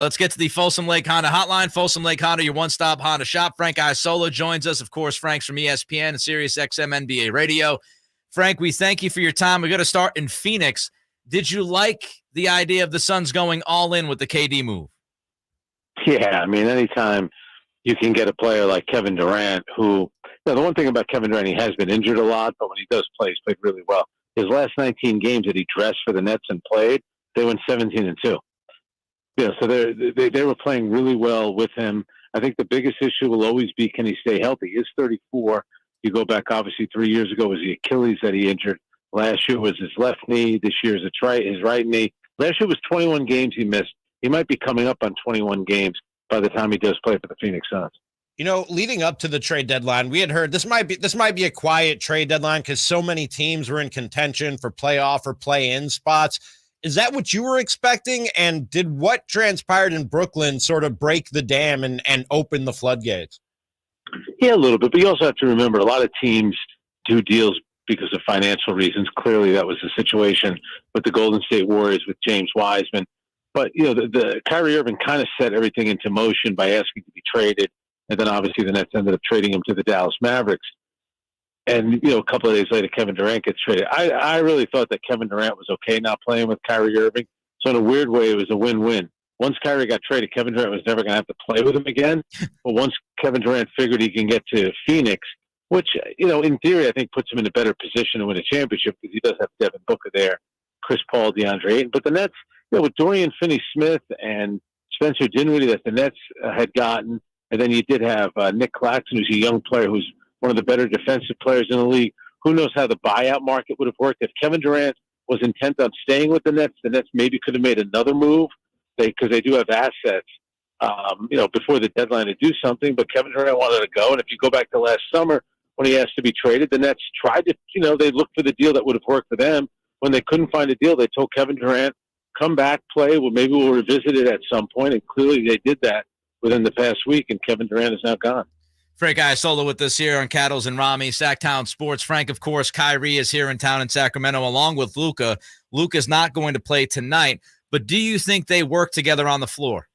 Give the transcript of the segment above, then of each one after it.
Let's get to the Folsom Lake Honda hotline. Folsom Lake Honda, your one-stop Honda shop. Frank Isola joins us. Of course, Frank's from ESPN and Sirius XM NBA Radio. Frank, we thank you for your time. We're going to start in Phoenix. Did you like the idea of the Suns going all in with the KD move? Yeah, I mean, anytime you can get a player like Kevin Durant, who, the one thing about Kevin Durant, he has been injured a lot, but when he does play, he's played really well. His last 19 games that he dressed for the Nets and played, they went 17-2. Yeah, so they were playing really well with him. I think the biggest issue will always be, can he stay healthy? He is 34. You go back, obviously, 3 years ago was the Achilles that he injured. Last year was his left knee. This year is his right knee. Last year was 21 games he missed. He might be coming up on 21 games by the time he does play for the Phoenix Suns. You know, leading up to the trade deadline, we had heard this might be a quiet trade deadline because so many teams were in contention for playoff or play-in spots. Is that what you were expecting? And did what transpired in Brooklyn sort of break the dam and open the floodgates? Yeah, a little bit. But you also have to remember a lot of teams do deals because of financial reasons. Clearly, that was the situation with the Golden State Warriors with James Wiseman. But, you know, the Kyrie Irving kind of set everything into motion by asking to be traded. And then obviously the Nets ended up trading him to the Dallas Mavericks. And, you know, a couple of days later, Kevin Durant gets traded. I really thought that Kevin Durant was okay not playing with Kyrie Irving. So in a weird way, it was a win-win. Once Kyrie got traded, Kevin Durant was never going to have to play with him again. But once Kevin Durant figured he can get to Phoenix, which, you know, in theory, I think puts him in a better position to win a championship because he does have Devin Booker there, Chris Paul, DeAndre Ayton. But the Nets, you know, with Dorian Finney-Smith and Spencer Dinwiddie that the Nets had gotten, and then you did have Nick Claxton, who's a young player who's one of the better defensive players in the league. Who knows how the buyout market would have worked. If Kevin Durant was intent on staying with the Nets maybe could have made another move because they do have assets, you know, before the deadline to do something. But Kevin Durant wanted to go. And if you go back to last summer when he asked to be traded, the Nets tried to, you know, they looked for the deal that would have worked for them. When they couldn't find a deal, they told Kevin Durant, come back, play. Well, maybe we'll revisit it at some point. And clearly they did that within the past week, and Kevin Durant is now gone. Frank Isola with us here on Cattles and Ramie, Sactown Sports. Frank, of course, Kyrie is here in town in Sacramento along with Luka. Luka's not going to play tonight, but do you think they work together on the floor?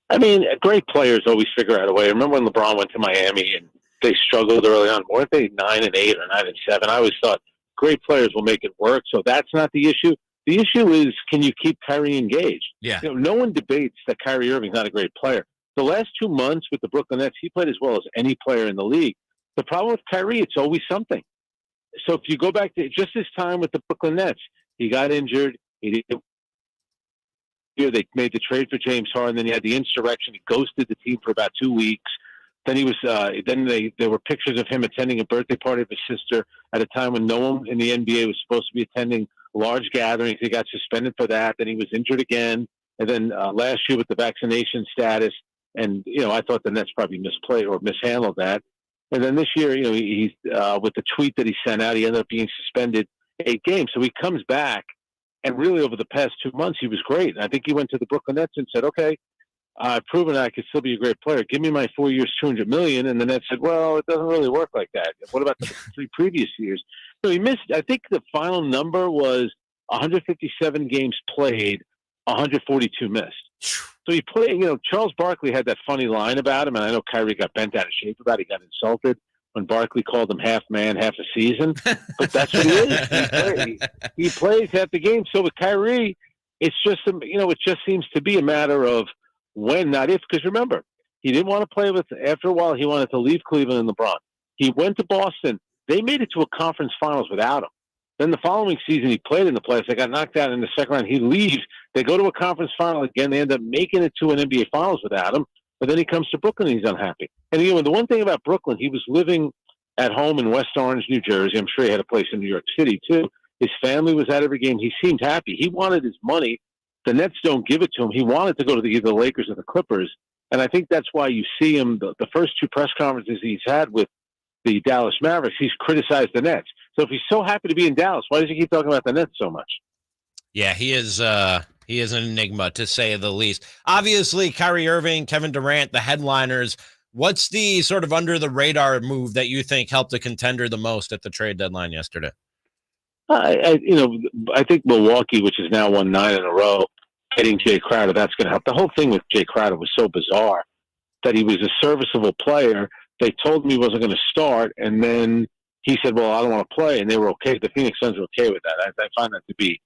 I mean, great players always figure out a way. Remember when LeBron went to Miami and they struggled early on? Weren't they 9-8 or 9-7? I always thought great players will make it work, so that's not the issue. The issue is, can you keep Kyrie engaged? Yeah. You know, no one debates that Kyrie Irving's not a great player. The last 2 months with the Brooklyn Nets, he played as well as any player in the league. The problem with Kyrie, it's always something. So if you go back to just his time with the Brooklyn Nets, he got injured. They made the trade for James Harden. Then he had the insurrection. He ghosted the team for about 2 weeks. Then he was. There were pictures of him attending a birthday party of his sister at a time when no one in the NBA was supposed to be attending large gatherings. He got suspended for that. Then he was injured again. And then last year with the vaccination status. And, you know, I thought the Nets probably misplayed or mishandled that. And then this year, you know, he's with the tweet that he sent out, he ended up being suspended 8 games. So he comes back, and really over the past 2 months, he was great. And I think he went to the Brooklyn Nets and said, okay, I've proven I could still be a great player. Give me my 4 years, $200 million. And the Nets said, well, it doesn't really work like that. What about the 3 previous years? So he missed, I think the final number was 157 games played, 142 missed. So he played, you know, Charles Barkley had that funny line about him, and I know Kyrie got bent out of shape about it. He got insulted when Barkley called him half man, half a season. But that's what he is. He plays half the game. So with Kyrie, it's just, you know, it just seems to be a matter of when, not if. Because remember, he didn't want to play with, after a while, he wanted to leave Cleveland and LeBron. He went to Boston. They made it to a conference finals without him. Then the following season, he played in the playoffs. They got knocked out in the second round. He leaves. They go to a conference final again. They end up making it to an NBA Finals without him. But then he comes to Brooklyn, and he's unhappy. And you know, the one thing about Brooklyn, he was living at home in West Orange, New Jersey. I'm sure he had a place in New York City, too. His family was at every game. He seemed happy. He wanted his money. The Nets don't give it to him. He wanted to go to either the Lakers or the Clippers. And I think that's why you see him, the first 2 press conferences he's had with the Dallas Mavericks, he's criticized the Nets. So if he's so happy to be in Dallas, why does he keep talking about the Nets so much? Yeah, he is an enigma, to say the least. Obviously, Kyrie Irving, Kevin Durant, the headliners. What's the sort of under-the-radar move that you think helped a contender the most at the trade deadline yesterday? I think Milwaukee, which has now won 9 in a row, getting Jay Crowder, that's going to help. The whole thing with Jay Crowder was so bizarre that he was a serviceable player. They told him he wasn't going to start, and then he said, well, I don't want to play, and they were okay. The Phoenix Suns were okay with that. I find that to be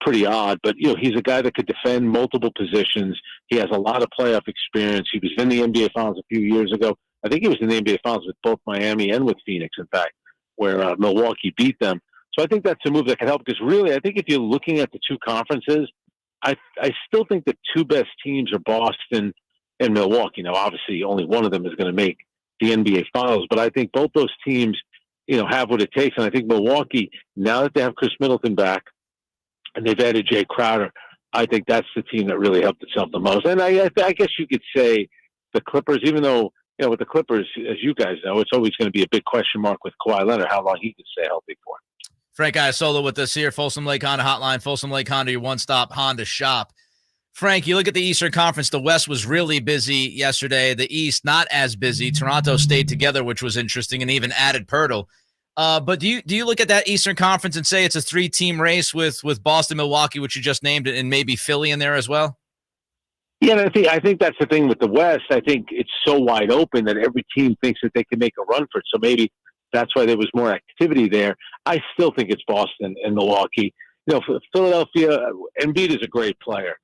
pretty odd. But, he's a guy that could defend multiple positions. He has a lot of playoff experience. He was in the NBA Finals a few years ago. I think he was in the NBA Finals with both Miami and with Phoenix, in fact, where Milwaukee beat them. So I think that's a move that can help because really I think if you're looking at the two conferences, I still think the two best teams are Boston and Milwaukee. Now, obviously, only one of them is going to make the NBA Finals, but I think both those teams, have what it takes. And I think Milwaukee, now that they have Chris Middleton back and they've added Jay Crowder, I think that's the team that really helped itself the most. And I guess you could say the Clippers, even though, with the Clippers, as you guys know, it's always going to be a big question mark with Kawhi Leonard, how long he can stay healthy for. Frank Isola with us here, Folsom Lake Honda Hotline, Folsom Lake Honda, your one-stop Honda shop. Frank, you look at the Eastern Conference, the West was really busy yesterday. The East, not as busy. Toronto stayed together, which was interesting, and even added Pirtle. But do you look at that Eastern Conference and say it's a three-team race with Boston, Milwaukee, which you just named, and maybe Philly in there as well? Yeah, and I think that's the thing with the West. I think it's so wide open that every team thinks that they can make a run for it. So maybe that's why there was more activity there. I still think it's Boston and Milwaukee. Philadelphia, Embiid is a great player,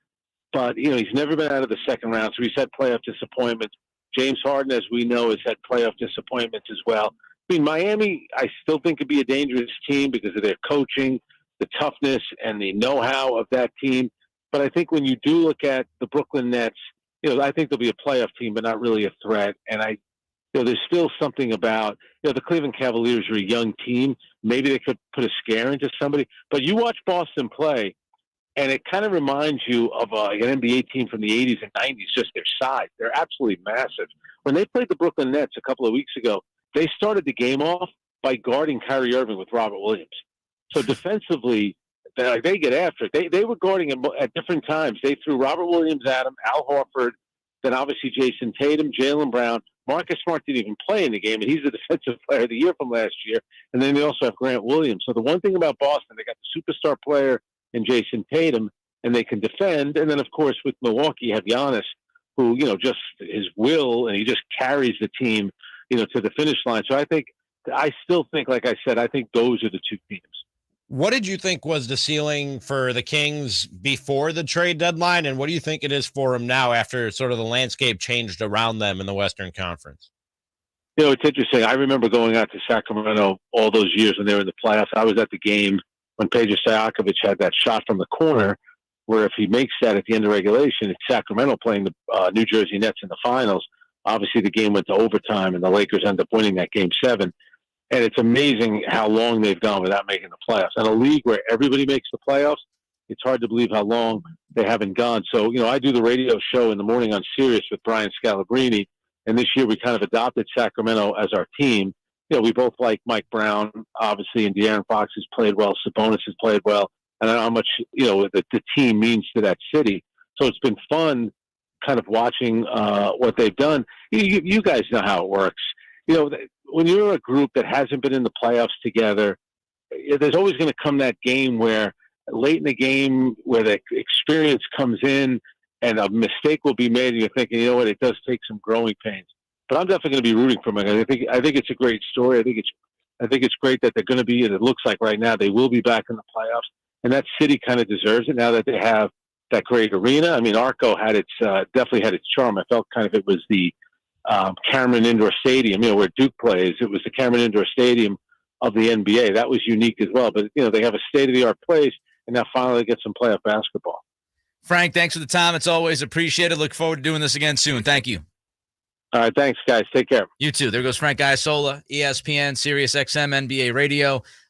but, he's never been out of the second round, so he's had playoff disappointments. James Harden, as we know, has had playoff disappointments as well. I mean, Miami, I still think could be a dangerous team because of their coaching, the toughness, and the know-how of that team. But I think when you do look at the Brooklyn Nets, I think they'll be a playoff team, but not really a threat. And there's still something about, the Cleveland Cavaliers are a young team. Maybe they could put a scare into somebody. But you watch Boston play, and it kind of reminds you of an NBA team from the 80s and 90s, just their size. They're absolutely massive. When they played the Brooklyn Nets a couple of weeks ago, they started the game off by guarding Kyrie Irving with Robert Williams. So defensively, they get after it. They were guarding him at different times. They threw Robert Williams at him, Al Horford, then obviously Jason Tatum, Jaylen Brown. Marcus Smart didn't even play in the game, and he's the defensive player of the year from last year. And then they also have Grant Williams. So the one thing about Boston, they got the superstar player in Jason Tatum, and they can defend. And then, of course, with Milwaukee, you have Giannis, who, just his will, and he just carries the team, to the finish line. So I still think, like I said, I think those are the two teams. What did you think was the ceiling for the Kings before the trade deadline, and what do you think it is for them now after sort of the landscape changed around them in the Western Conference? It's interesting. I remember going out to Sacramento all those years when they were in the playoffs. I was at the game when Peja Stojakovic had that shot from the corner, where if he makes that at the end of regulation, it's Sacramento playing the New Jersey Nets in the finals. Obviously, the game went to overtime, and the Lakers ended up winning that game 7. And it's amazing how long they've gone without making the playoffs. In a league where everybody makes the playoffs, it's hard to believe how long they haven't gone. So, I do the radio show in the morning on Sirius with Brian Scalabrine, and this year we kind of adopted Sacramento as our team. We both like Mike Brown, obviously, and De'Aaron Fox has played well, Sabonis has played well, and I know how much, the team means to that city. So it's been fun kind of watching what they've done. You guys know how it works. When you're a group that hasn't been in the playoffs together, there's always going to come that game where late in the game where the experience comes in and a mistake will be made and you're thinking, it does take some growing pains. But I'm definitely going to be rooting for them. I think it's a great story. I think it's great that they're going to be, and it looks like right now they will be back in the playoffs. And that city kind of deserves it now that they have that great arena. I mean, Arco had definitely had its charm. I felt kind of it was the Cameron Indoor Stadium, where Duke plays. It was the Cameron Indoor Stadium of the NBA. That was unique as well. But, they have a state-of-the-art place, and now finally get some playoff basketball. Frank, thanks for the time. It's always appreciated. Look forward to doing this again soon. Thank you. All right, thanks, guys. Take care. You too. There goes Frank Isola, ESPN, Sirius XM, NBA Radio.